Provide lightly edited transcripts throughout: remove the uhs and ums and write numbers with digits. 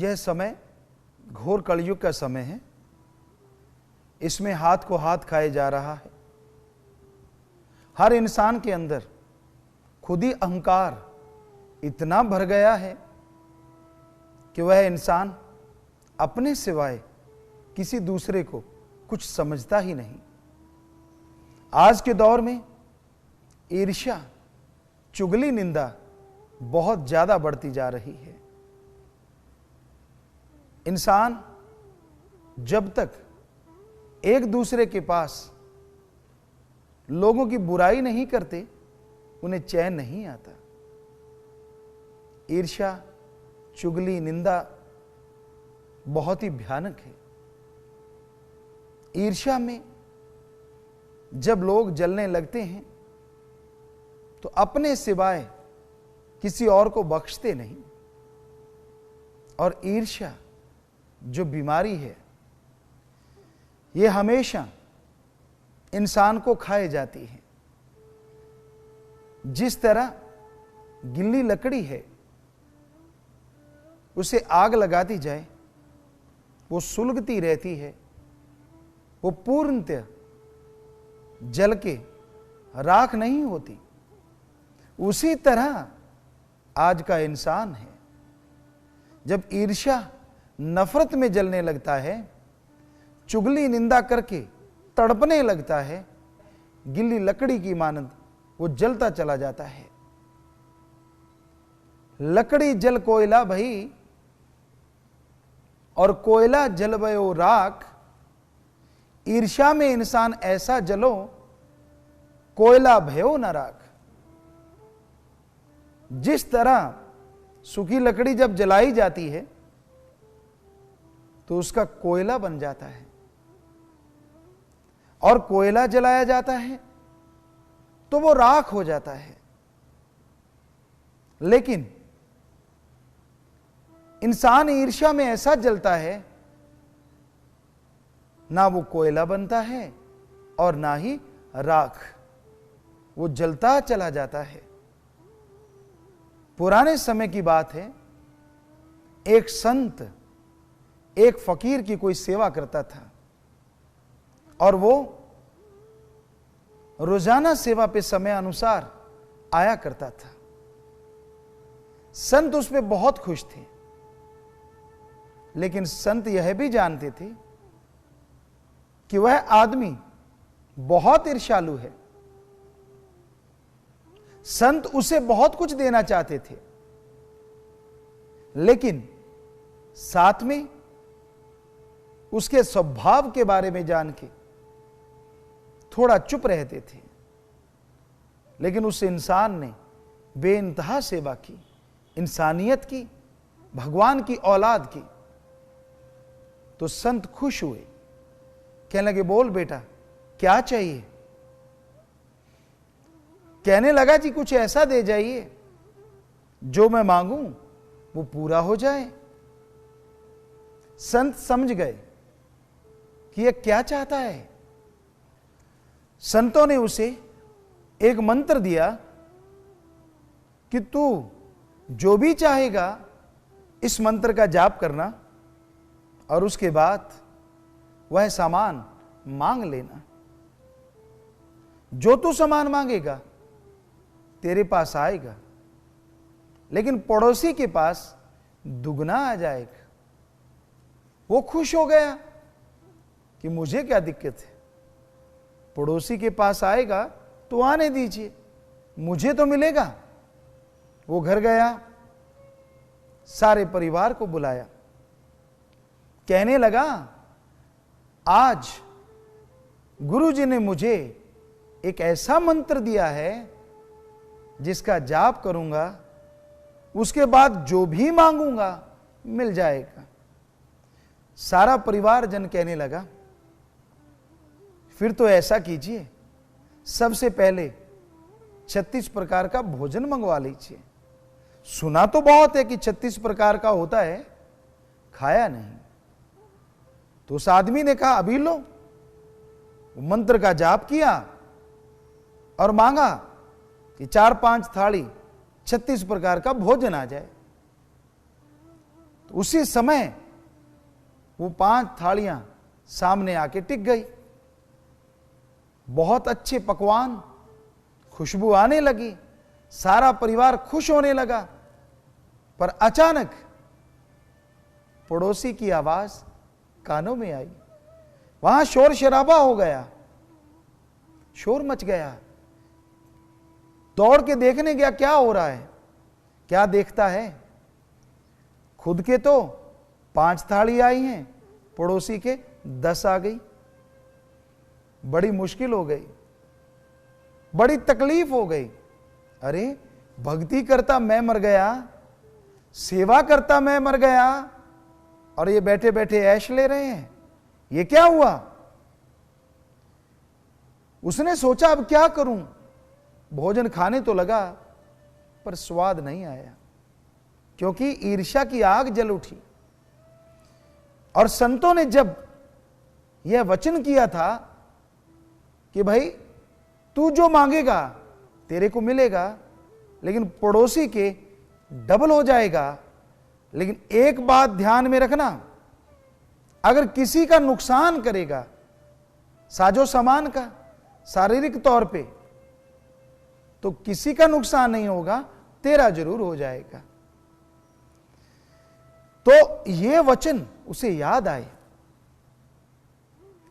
यह समय घोर कलयुग का समय है। इसमें हाथ को हाथ खाए जा रहा है। हर इंसान के अंदर खुदी अहंकार इतना भर गया है कि वह इंसान अपने सिवाय किसी दूसरे को कुछ समझता ही नहीं। आज के दौर में ईर्ष्या, चुगली, निंदा बहुत ज्यादा बढ़ती जा रही है। इंसान जब तक एक दूसरे के पास लोगों की बुराई नहीं करते, उन्हें चैन नहीं आता। ईर्ष्या, चुगली, निंदा बहुत ही भयानक है। ईर्ष्या में जब लोग जलने लगते हैं तो अपने सिवाय किसी और को बख्शते नहीं। और ईर्ष्या जो बीमारी है, यह हमेशा इंसान को खाए जाती है। जिस तरह गिल्ली लकड़ी है, उसे आग लगाती जाए वो सुलगती रहती है, वो पूर्णतः जल के राख नहीं होती। उसी तरह आज का इंसान है। जब ईर्ष्या नफरत में जलने लगता है, चुगली निंदा करके तड़पने लगता है, गिल्ली लकड़ी की मानंद वो जलता चला जाता है। लकड़ी जल कोयला भई और कोयला जल भयो राख। ईर्ष्या में इंसान ऐसा जलो, कोयला भयो न राख। जिस तरह सूखी लकड़ी जब जलाई जाती है तो उसका कोयला बन जाता है, और कोयला जलाया जाता है तो वो राख हो जाता है। लेकिन इंसान ईर्ष्या में ऐसा जलता है, ना वो कोयला बनता है और ना ही राख, वो जलता चला जाता है। पुराने समय की बात है, एक संत एक फकीर की कोई सेवा करता था, और वो रोजाना सेवा पे समय अनुसार आया करता था। संत उसमें बहुत खुश थे, लेकिन संत यह भी जानते थे कि वह आदमी बहुत ईर्ष्यालु है। संत उसे बहुत कुछ देना चाहते थे, लेकिन साथ में उसके स्वभाव के बारे में जान के थोड़ा चुप रहते थे। लेकिन उस इंसान ने बेइंतहा सेवा की, इंसानियत की, भगवान की औलाद की। तो संत खुश हुए, कहने लगे, बोल बेटा क्या चाहिए? कहने लगा, जी कुछ ऐसा दे जाइए जो मैं मांगूं वो पूरा हो जाए। संत समझ गए कि यह क्या चाहता है। संतों ने उसे एक मंत्र दिया कि तू जो भी चाहेगा इस मंत्र का जाप करना, और उसके बाद वह सामान मांग लेना। जो तू सामान मांगेगा तेरे पास आएगा, लेकिन पड़ोसी के पास दुगना आ जाएगा। वो खुश हो गया कि मुझे क्या दिक्कत है, पड़ोसी के पास आएगा तो आने दीजिए, मुझे तो मिलेगा। वो घर गया, सारे परिवार को बुलाया, कहने लगा, आज गुरुजी ने मुझे एक ऐसा मंत्र दिया है जिसका जाप करूंगा, उसके बाद जो भी मांगूंगा मिल जाएगा। सारा परिवार जन कहने लगा, फिर तो ऐसा कीजिए, सबसे पहले 36 प्रकार का भोजन मंगवा लीजिए। सुना तो बहुत है कि 36 प्रकार का होता है, खाया नहीं। तो उस आदमी ने कहा, अभी लो। वो मंत्र का जाप किया और मांगा कि 4-5 थाली 36 प्रकार का भोजन आ जाए। तो उसी समय वो 5 थालियां सामने आके टिक गई। बहुत अच्छे पकवान, खुशबू आने लगी, सारा परिवार खुश होने लगा। पर अचानक पड़ोसी की आवाज कानों में आई। वहां शोर शराबा हो गया, शोर मच गया। दौड़ के देखने गया क्या हो रहा है। क्या देखता है, खुद के तो 5 थाली आई हैं, पड़ोसी के 10 आ गई। बड़ी मुश्किल हो गई, बड़ी तकलीफ हो गई। अरे भक्ति करता मैं मर गया, सेवा करता मैं मर गया, और ये बैठे बैठे ऐश ले रहे हैं, ये क्या हुआ। उसने सोचा अब क्या करूं। भोजन खाने तो लगा पर स्वाद नहीं आया, क्योंकि ईर्ष्या की आग जल उठी। और संतों ने जब यह वचन किया था कि भाई तू जो मांगेगा तेरे को मिलेगा, लेकिन पड़ोसी के डबल हो जाएगा। लेकिन एक बात ध्यान में रखना, अगर किसी का नुकसान करेगा, साजो सामान का, शारीरिक तौर पे, तो किसी का नुकसान नहीं होगा, तेरा जरूर हो जाएगा। तो ये वचन उसे याद आए।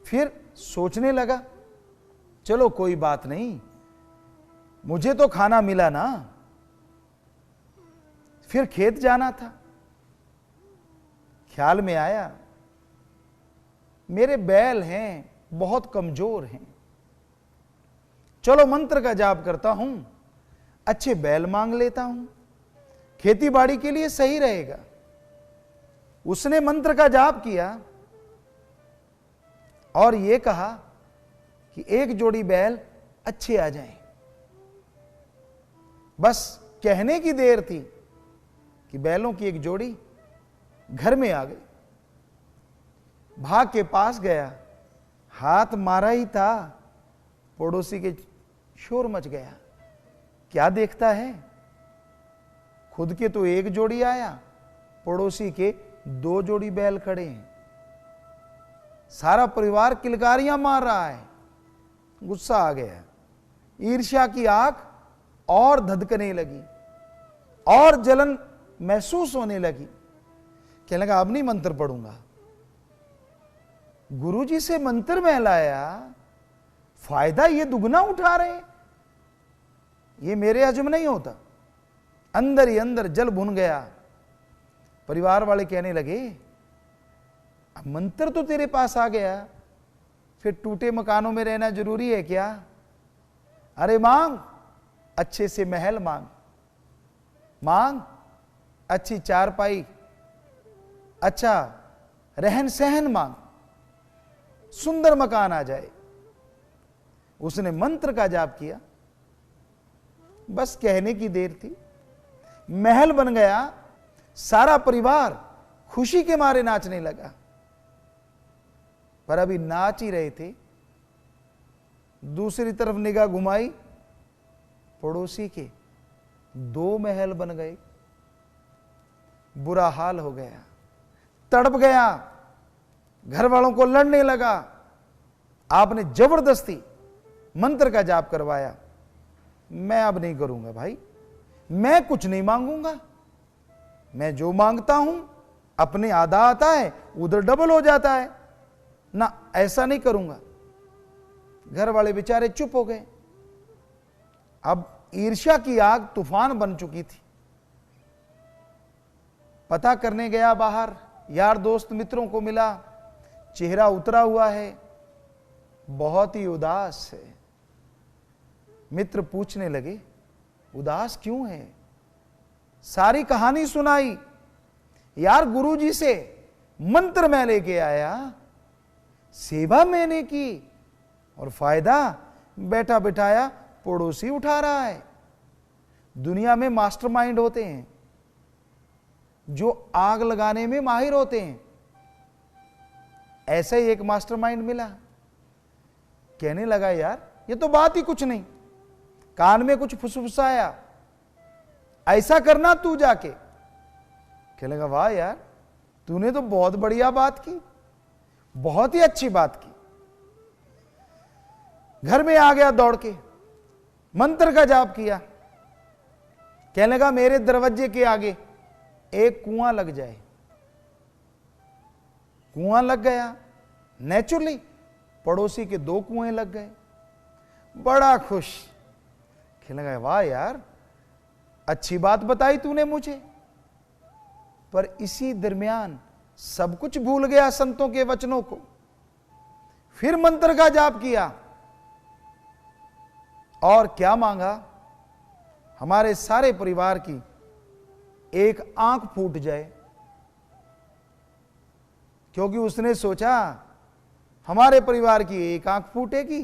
फिर सोचने लगा, चलो कोई बात नहीं, मुझे तो खाना मिला ना। फिर खेत जाना था। ख्याल में आया मेरे बैल हैं, बहुत कमजोर हैं, चलो मंत्र का जाप करता हूं, अच्छे बैल मांग लेता हूं, खेती बाड़ी के लिए सही रहेगा। उसने मंत्र का जाप किया और यह कहा कि 1 जोड़ी बैल अच्छे आ जाएं। बस कहने की देर थी कि बैलों की 1 जोड़ी घर में आ गई। भाग के पास गया, हाथ मारा ही था, पड़ोसी के शोर मच गया। क्या देखता है, खुद के तो 1 जोड़ी आया, पड़ोसी के 2 जोड़ी बैल खड़े हैं। सारा परिवार किलकारियां मार रहा है। गुस्सा आ गया, ईर्ष्या की आग और धधकने लगी और जलन महसूस होने लगी। कहने लगा अब नहीं मंत्र पढ़ूंगा। गुरुजी से मंत्र में लाया, फायदा ये दुगना उठा रहे हैं, ये मेरे हजम नहीं होता। अंदर ही अंदर जल भुन गया। परिवार वाले कहने लगे अब मंत्र तो तेरे पास आ गया, फिर टूटे मकानों में रहना जरूरी है क्या। अरे मांग, अच्छे से महल मांग, मांग अच्छी चारपाई, अच्छा रहन सहन मांग, सुंदर मकान आ जाए। उसने मंत्र का जाप किया, बस कहने की देर थी, महल बन गया। सारा परिवार खुशी के मारे नाचने लगा। पर अभी नाच ही रहे थे, दूसरी तरफ निगाह घुमाई, पड़ोसी के 2 महल बन गए। बुरा हाल हो गया, तड़प गया, घर वालों को लड़ने लगा। आपने जबरदस्ती मंत्र का जाप करवाया। मैं अब नहीं करूंगा भाई, मैं कुछ नहीं मांगूंगा, मैं जो मांगता हूं अपने आधा आता है, उधर डबल हो जाता है ना, ऐसा नहीं करूंगा। घर वाले बेचारे चुप हो गए। अब ईर्ष्या की आग तूफान बन चुकी थी। पता करने गया बाहर, यार दोस्त मित्रों को मिला, चेहरा उतरा हुआ है, बहुत ही उदास है। मित्र पूछने लगे उदास क्यों है। सारी कहानी सुनाई, यार गुरुजी से मंत्र मैं लेके आया, सेवा मैंने की, और फायदा बैठा बिठाया पड़ोसी उठा रहा है। दुनिया में मास्टरमाइंड होते हैं जो आग लगाने में माहिर होते हैं, ऐसा ही एक मास्टरमाइंड मिला। कहने लगा यार ये तो बात ही कुछ नहीं, कान में कुछ फुसफुसाया, ऐसा करना तू जाके। कहने लगा वाह यार, तूने तो बहुत बढ़िया बात की, बहुत ही अच्छी बात की। घर में आ गया दौड़ के, मंत्र का जाप किया, कहने लगा मेरे दरवाजे के आगे एक कुआं लग जाए। कुआं लग गया, नेचुरली पड़ोसी के 2 कुएं लग गए। बड़ा खुश, कहने लगा वाह यार, अच्छी बात बताई तूने मुझे। पर इसी दरमियान सब कुछ भूल गया संतों के वचनों को। फिर मंत्र का जाप किया और क्या मांगा, हमारे सारे परिवार की एक आंख फूट जाए। क्योंकि उसने सोचा हमारे परिवार की एक आंख फूटेगी,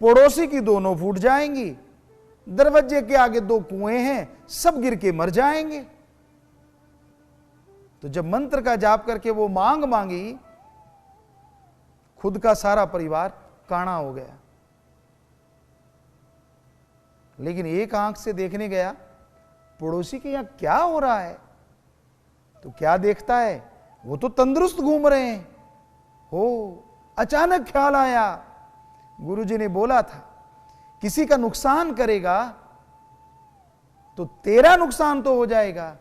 पड़ोसी की दोनों फूट जाएंगी, दरवाजे के आगे 2 कुएं हैं, सब गिर के मर जाएंगे। तो जब मंत्र का जाप करके वो मांग मांगी, खुद का सारा परिवार काना हो गया। लेकिन एक आंख से देखने गया पड़ोसी के यहां क्या हो रहा है, तो क्या देखता है, वो तो तंदुरुस्त घूम रहे हैं। हो, अचानक ख्याल आया, गुरुजी ने बोला था किसी का नुकसान करेगा तो तेरा नुकसान तो हो जाएगा,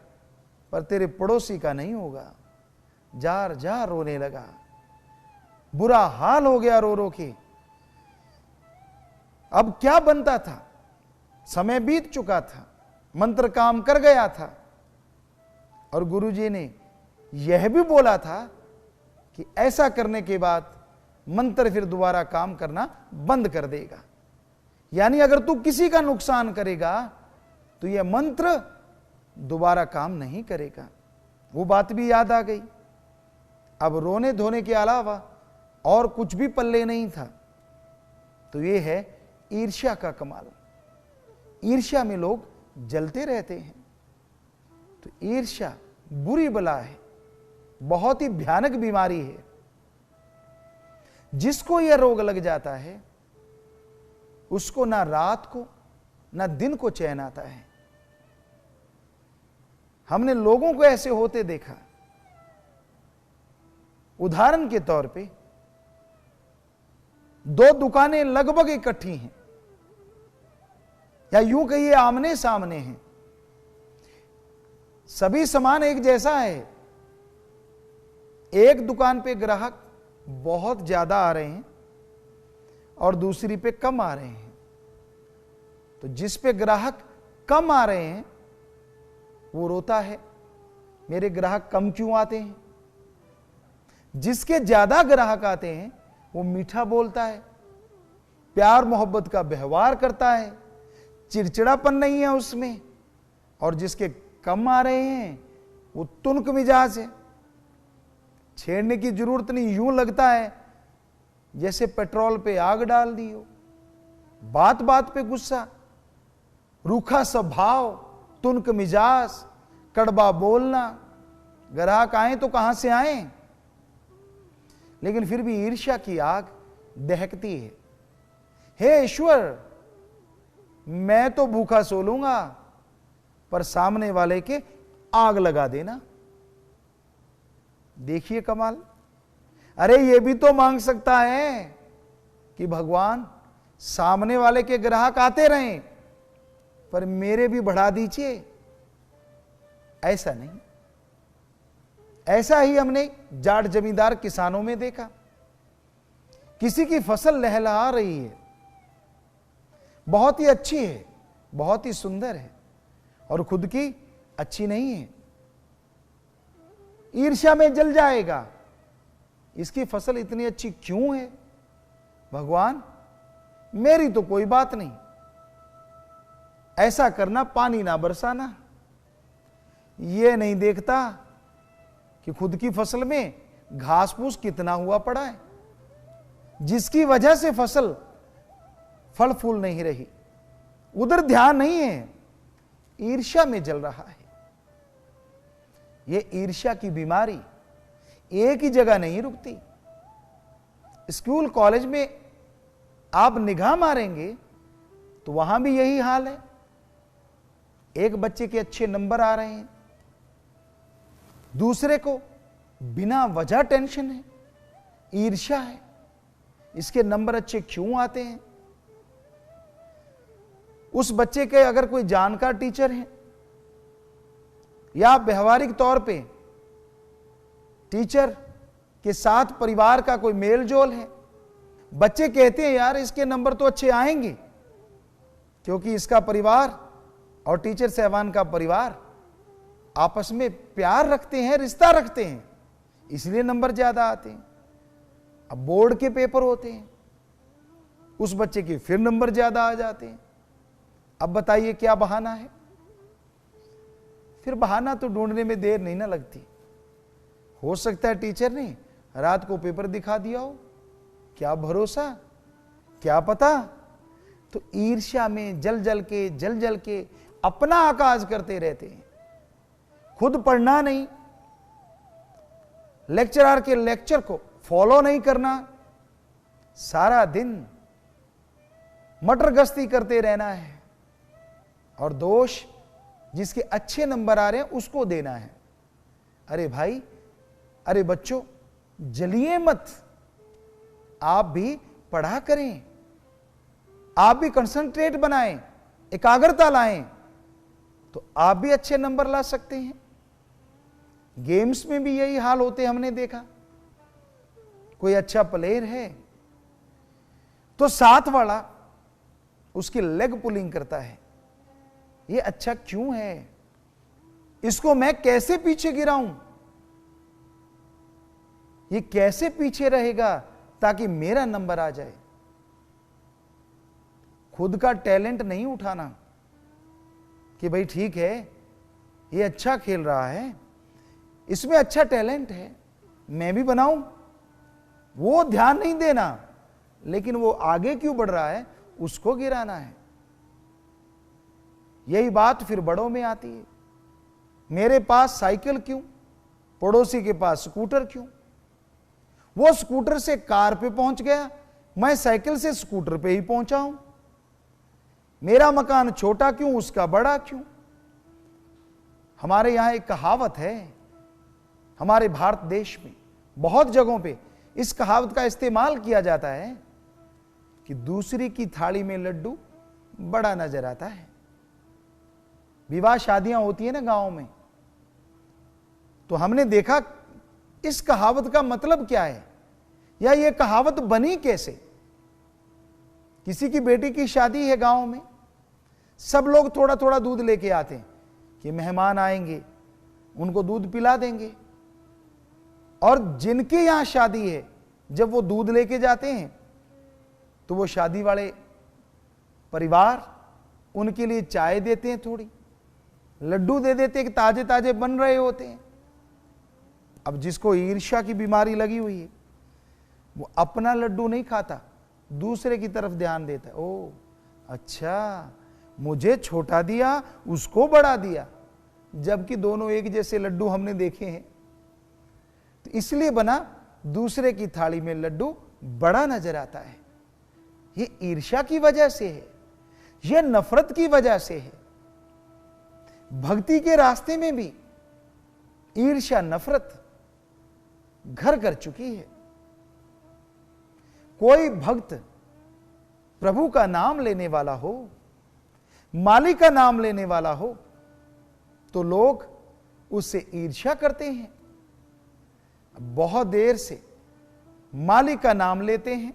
पर तेरे पड़ोसी का नहीं होगा। जार जार रोने लगा, बुरा हाल हो गया रो रो के। अब क्या बनता था, समय बीत चुका था, मंत्र काम कर गया था, और गुरुजी ने यह भी बोला था कि ऐसा करने के बाद मंत्र फिर दोबारा काम करना बंद कर देगा। यानी अगर तू किसी का नुकसान करेगा तो यह मंत्र दोबारा काम नहीं करेगा। वो बात भी याद आ गई। अब रोने धोने के अलावा और कुछ भी पल्ले नहीं था। तो यह है ईर्ष्या का कमाल। ईर्ष्या में लोग जलते रहते हैं। तो ईर्ष्या बुरी बला है, बहुत ही भयानक बीमारी है। जिसको यह रोग लग जाता है उसको ना रात को ना दिन को चैन आता है। हमने लोगों को ऐसे होते देखा। उदाहरण के तौर पे 2 दुकानें लगभग इकट्ठी हैं, या यूं कहिए आमने सामने हैं, सभी सामान एक जैसा है। एक दुकान पे ग्राहक बहुत ज्यादा आ रहे हैं और दूसरी पे कम आ रहे हैं। तो जिस पे ग्राहक कम आ रहे हैं वो रोता है, मेरे ग्राहक कम क्यों आते हैं। जिसके ज्यादा ग्राहक आते हैं वो मीठा बोलता है, प्यार मोहब्बत का व्यवहार करता है, चिड़चिड़ापन नहीं है उसमें। और जिसके कम आ रहे हैं वो तुनक मिजाज है, छेड़ने की जरूरत नहीं, यूं लगता है जैसे पेट्रोल पे आग डाल दी हो। बात बात पे गुस्सा, रूखा स्वभाव, तुनक मिजाज, कड़वा बोलना। ग्राहक आए तो कहां से आए, लेकिन फिर भी ईर्ष्या की आग दहकती है। हे ईश्वर, मैं तो भूखा सो लूंगा, पर सामने वाले के आग लगा देना। देखिए कमाल। अरे ये भी तो मांग सकता है कि भगवान सामने वाले के ग्राहक आते रहें, पर मेरे भी बढ़ा दीजिए। ऐसा नहीं। ऐसा ही हमने जाट जमींदार किसानों में देखा। किसी की फसल लहलहा रही है, बहुत ही अच्छी है, बहुत ही सुंदर है, और खुद की अच्छी नहीं है। ईर्ष्या में जल जाएगा, इसकी फसल इतनी अच्छी क्यों है, भगवान मेरी तो कोई बात नहीं। ऐसा करना, पानी ना बरसाना। यह नहीं देखता कि खुद की फसल में घास फूस कितना हुआ पड़ा है, जिसकी वजह से फसल फल फूल नहीं रही। उधर ध्यान नहीं है, ईर्ष्या में जल रहा है। यह ईर्ष्या की बीमारी एक ही जगह नहीं रुकती। स्कूल कॉलेज में आप निगाह मारेंगे तो वहां भी यही हाल है। एक बच्चे के अच्छे नंबर आ रहे हैं, दूसरे को बिना वजह टेंशन है, ईर्ष्या है, इसके नंबर अच्छे क्यों आते हैं। उस बच्चे के अगर कोई जानकार टीचर है या व्यवहारिक तौर पे टीचर के साथ परिवार का कोई मेल जोल है, बच्चे कहते हैं यार इसके नंबर तो अच्छे आएंगे क्योंकि इसका परिवार और टीचर साहबान का परिवार आपस में प्यार रखते हैं, रिश्ता रखते हैं, इसलिए नंबर ज्यादा आते हैं। अब बोर्ड के पेपर होते हैं, उस बच्चे के फिर नंबर ज्यादा आ जाते हैं। अब बताइए क्या बहाना है। फिर बहाना तो ढूंढने में देर नहीं ना लगती। हो सकता है टीचर ने रात को पेपर दिखा दिया हो, क्या भरोसा, क्या पता। तो ईर्ष्या में जल जल के अपना आकाश करते रहते हैं, खुद पढ़ना नहीं, लेक्चरर के लेक्चर को फॉलो नहीं करना, सारा दिन मटर गश्ती करते रहना है और दोष जिसके अच्छे नंबर आ रहे हैं उसको देना है। अरे भाई, अरे बच्चों, जलिए मत, आप भी पढ़ा करें, आप भी कंसंट्रेट बनाएं, एकाग्रता लाएं, तो आप भी अच्छे नंबर ला सकते हैं। गेम्स में भी यही हाल होते हमने देखा। कोई अच्छा प्लेयर है तो साथ वाला उसकी लेग पुलिंग करता है, ये अच्छा क्यों है, इसको मैं कैसे पीछे गिराऊं, ये कैसे पीछे रहेगा ताकि मेरा नंबर आ जाए। खुद का टैलेंट नहीं उठाना कि भाई ठीक है ये अच्छा खेल रहा है, इसमें अच्छा टैलेंट है, मैं भी बनाऊं, वो ध्यान नहीं देना, लेकिन वो आगे क्यों बढ़ रहा है उसको गिराना है। यही बात फिर बड़ों में आती है। मेरे पास साइकिल क्यों, पड़ोसी के पास स्कूटर क्यों, वो स्कूटर से कार पे पहुंच गया, मैं साइकिल से स्कूटर पे ही पहुंचा हूं। मेरा मकान छोटा क्यों, उसका बड़ा क्यों। हमारे यहां एक कहावत है, हमारे भारत देश में बहुत जगहों पे इस कहावत का इस्तेमाल किया जाता है कि दूसरी की थाली में लड्डू बड़ा नजर आता है। विवाह शादियां होती है ना गांव में, तो हमने देखा इस कहावत का मतलब क्या है या ये कहावत बनी कैसे। किसी की बेटी की शादी है गांव में, सब लोग थोड़ा थोड़ा दूध लेके आते हैं कि मेहमान आएंगे उनको दूध पिला देंगे, और जिनके यहां शादी है जब वो दूध लेके जाते हैं तो वो शादी वाले परिवार उनके लिए चाय देते हैं, थोड़ी लड्डू दे देते हैं कि ताजे ताजे बन रहे होते हैं। अब जिसको ईर्ष्या की बीमारी लगी हुई है वो अपना लड्डू नहीं खाता, दूसरे की तरफ ध्यान देता है। ओ अच्छा, मुझे छोटा दिया उसको बड़ा दिया, जबकि दोनों एक जैसे लड्डू हमने देखे हैं। तो इसलिए बना दूसरे की थाली में लड्डू बड़ा नजर आता है। ये ईर्ष्या की वजह से है, यह नफरत की वजह से है। भक्ति के रास्ते में भी ईर्ष्या नफरत घर कर चुकी है। कोई भक्त प्रभु का नाम लेने वाला हो, मालिक का नाम लेने वाला हो, तो लोग उससे ईर्ष्या करते हैं। बहुत देर से मालिक का नाम लेते हैं,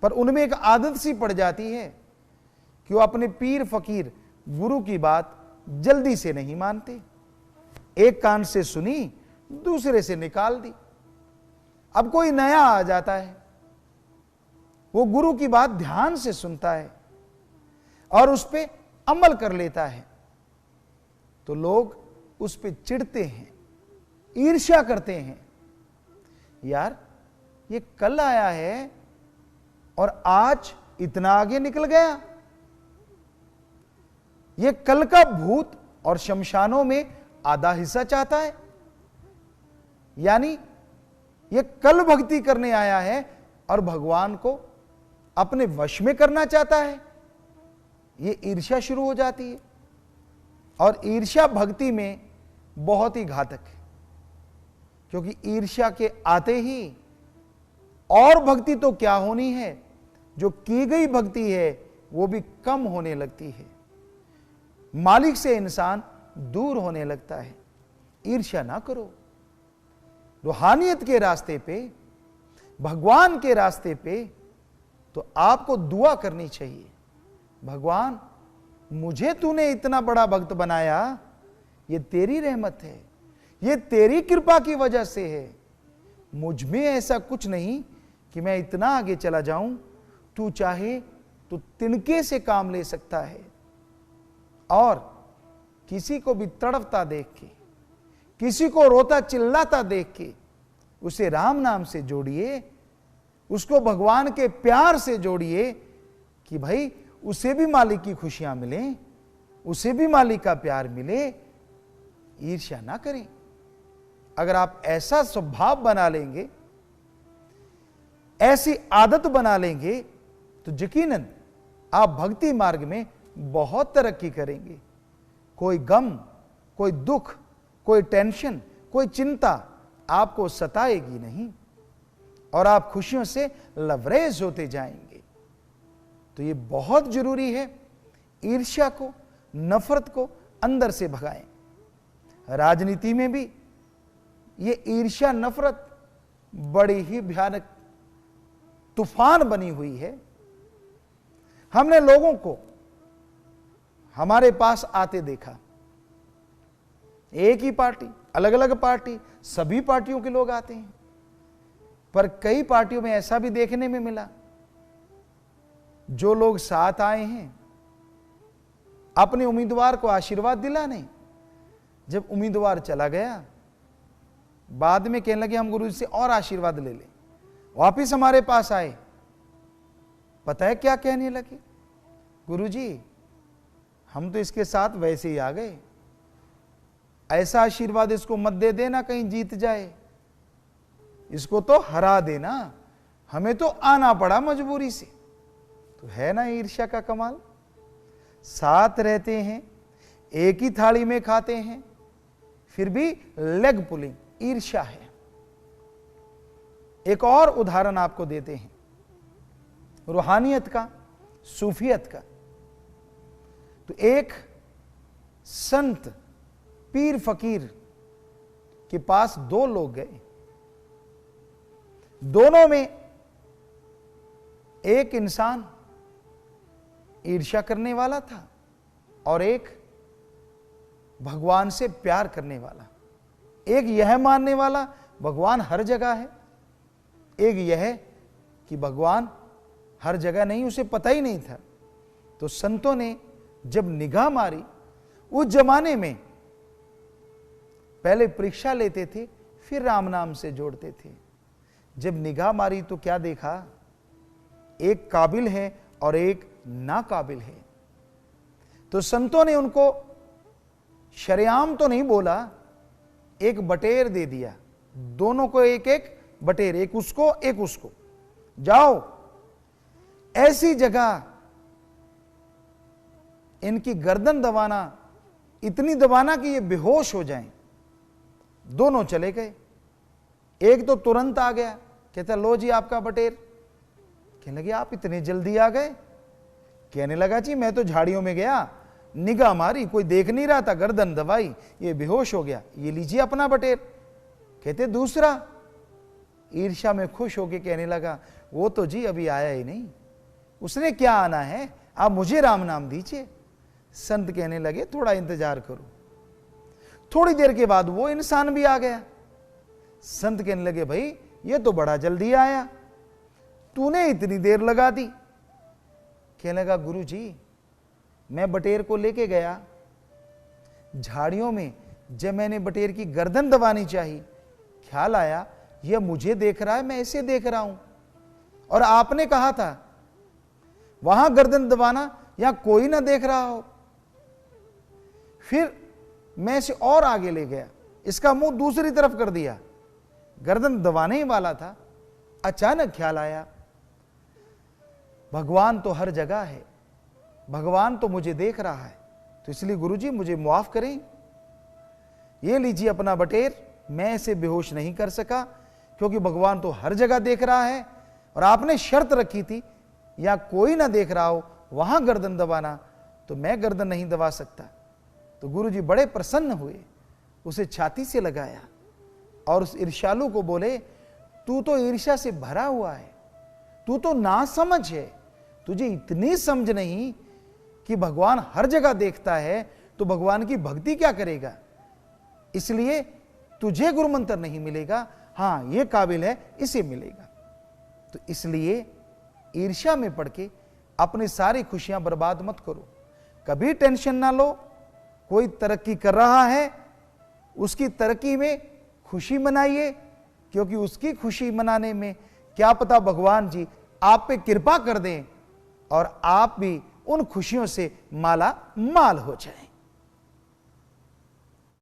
पर उनमें एक आदत सी पड़ जाती है कि वो अपने पीर फकीर गुरु की बात जल्दी से नहीं मानते। एक कान से सुनी, दूसरे से निकाल दी। अब कोई नया आ जाता है, वो गुरु की बात ध्यान से सुनता है और उस पे अमल कर लेता है, तो लोग उस पे चिढ़ते हैं, ईर्ष्या करते हैं। यार ये कल आया है और आज इतना आगे निकल गया। ये कल का भूत और शमशानों में आधा हिस्सा चाहता है, यानी ये कल भक्ति करने आया है और भगवान को अपने वश में करना चाहता है। ये ईर्ष्या शुरू हो जाती है, और ईर्ष्या भक्ति में बहुत ही घातक है। क्योंकि ईर्ष्या के आते ही और भक्ति तो क्या होनी है, जो की गई भक्ति है वो भी कम होने लगती है। मालिक से इंसान दूर होने लगता है। ईर्ष्या ना करो। रूहानियत के रास्ते पे, भगवान के रास्ते पे तो आपको दुआ करनी चाहिए, भगवान मुझे तूने इतना बड़ा भक्त बनाया, ये तेरी रहमत है, ये तेरी कृपा की वजह से है। मुझ में ऐसा कुछ नहीं कि मैं इतना आगे चला जाऊं। तू चाहे तो तिनके से काम ले सकता है। और किसी को भी तड़पता देख के, किसी को रोता चिल्लाता देख के उसे राम नाम से जोड़िए, उसको भगवान के प्यार से जोड़िए कि भाई उसे भी मालिक की खुशियां मिलें, उसे भी मालिक का प्यार मिले। ईर्ष्या ना करें। अगर आप ऐसा स्वभाव बना लेंगे, ऐसी आदत बना लेंगे, तो यकीनन आप भक्ति मार्ग में बहुत तरक्की करेंगे। कोई गम, कोई दुख, कोई टेंशन, कोई चिंता आपको सताएगी नहीं और आप खुशियों से लबरेज होते जाएंगे। तो ये बहुत जरूरी है, ईर्ष्या को, नफरत को अंदर से भगाएं। राजनीति में भी ये ईर्ष्या नफरत बड़ी ही भयानक तूफान बनी हुई है। हमने लोगों को हमारे पास आते देखा, एक ही पार्टी, अलग अलग पार्टी, सभी पार्टियों के लोग आते हैं, पर कई पार्टियों में ऐसा भी देखने में मिला, जो लोग साथ आए हैं अपने उम्मीदवार को आशीर्वाद दिलाने, जब उम्मीदवार चला गया बाद में कहने लगे हम गुरु जी से और आशीर्वाद ले लें। वापिस हमारे पास आए, पता है क्या कहने लगे, गुरु जी हम तो इसके साथ वैसे ही आ गए, ऐसा आशीर्वाद इसको मत दे देना कहीं जीत जाए, इसको तो हरा देना, हमें तो आना पड़ा मजबूरी से। तो है ना ईर्ष्या का कमाल। साथ रहते हैं, एक ही थाली में खाते हैं, फिर भी लेग पुलिंग, ईर्ष्या है। एक और उदाहरण आपको देते हैं रूहानियत का, सूफियत का। तो एक संत पीर फकीर के पास दो लोग गए, दोनों में एक इंसान ईर्ष्या करने वाला था और एक भगवान से प्यार करने वाला। एक यह मानने वाला भगवान हर जगह है, एक यह कि भगवान हर जगह नहीं, उसे पता ही नहीं था। तो संतों ने जब निगाह मारी, उस जमाने में पहले परीक्षा लेते थे फिर राम नाम से जोड़ते थे। जब निगाह मारी तो क्या देखा, एक काबिल है और एक नाकाबिल है। तो संतों ने उनको शरेआम तो नहीं बोला, एक बटेर दे दिया, दोनों को एक एक बटेर, एक उसको एक उसको, जाओ ऐसी जगह इनकी गर्दन दबाना, इतनी दबाना कि ये बेहोश हो जाएं। दोनों चले गए। एक तो तुरंत आ गया, कहता लो जी आपका बटेर। कहने लगे आप इतने जल्दी आ गए। कहने लगा जी मैं तो झाड़ियों में गया, निगाह मारी, कोई देख नहीं रहा था, गर्दन दबाई, ये बेहोश हो गया, ये लीजिए अपना बटेर। कहते दूसरा ईर्ष्या में खुश होके कहने लगा वो तो जी अभी आया ही नहीं, उसने क्या आना है, आप मुझे राम नाम दीजिए। संत कहने लगे थोड़ा इंतजार करो। थोड़ी देर के बाद वो इंसान भी आ गया। संत कहने लगे भाई ये तो बड़ा जल्दी आया, तूने इतनी देर लगा दी। कहने लगा गुरु जी मैं बटेर को लेके गया, झाड़ियों में जब मैंने बटेर की गर्दन दबानी चाहिए, ख्याल आया यह मुझे देख रहा है, मैं ऐसे देख रहा हूं, और आपने कहा था वहां गर्दन दबाना, यहां कोई ना देख रहा हो। फिर मैं इसे और आगे ले गया, इसका मुंह दूसरी तरफ कर दिया, गर्दन दबाने ही वाला था। अचानक ख्याल आया भगवान तो हर जगह है, भगवान तो मुझे देख रहा है, तो इसलिए गुरुजी मुझे माफ करें, ये लीजिए अपना बटेर, मैं इसे बेहोश नहीं कर सका क्योंकि भगवान तो हर जगह देख रहा है, और आपने शर्त रखी थी या कोई ना देख रहा हो वहां गर्दन दबाना, तो मैं गर्दन नहीं दबा सकता। तो गुरुजी बड़े प्रसन्न हुए, उसे छाती से लगाया और उस ईर्ष्यालु को बोले, तू तो ईर्ष्या से भरा हुआ है, तू तो नासमझ है, तुझे इतनी समझ नहीं कि भगवान हर जगह देखता है तो भगवान की भक्ति क्या करेगा, इसलिए तुझे गुरु मंत्र नहीं मिलेगा, हां ये काबिल है इसे मिलेगा। तो इसलिए ईर्ष्या में पड़ के अपनी सारी खुशियां बर्बाद मत करो, कभी टेंशन ना लो। कोई तरक्की कर रहा है, उसकी तरक्की में खुशी मनाइए, क्योंकि उसकी खुशी मनाने में क्या पता भगवान जी आप पे कृपा कर दें और आप भी उन खुशियों से माला माल हो जाएं।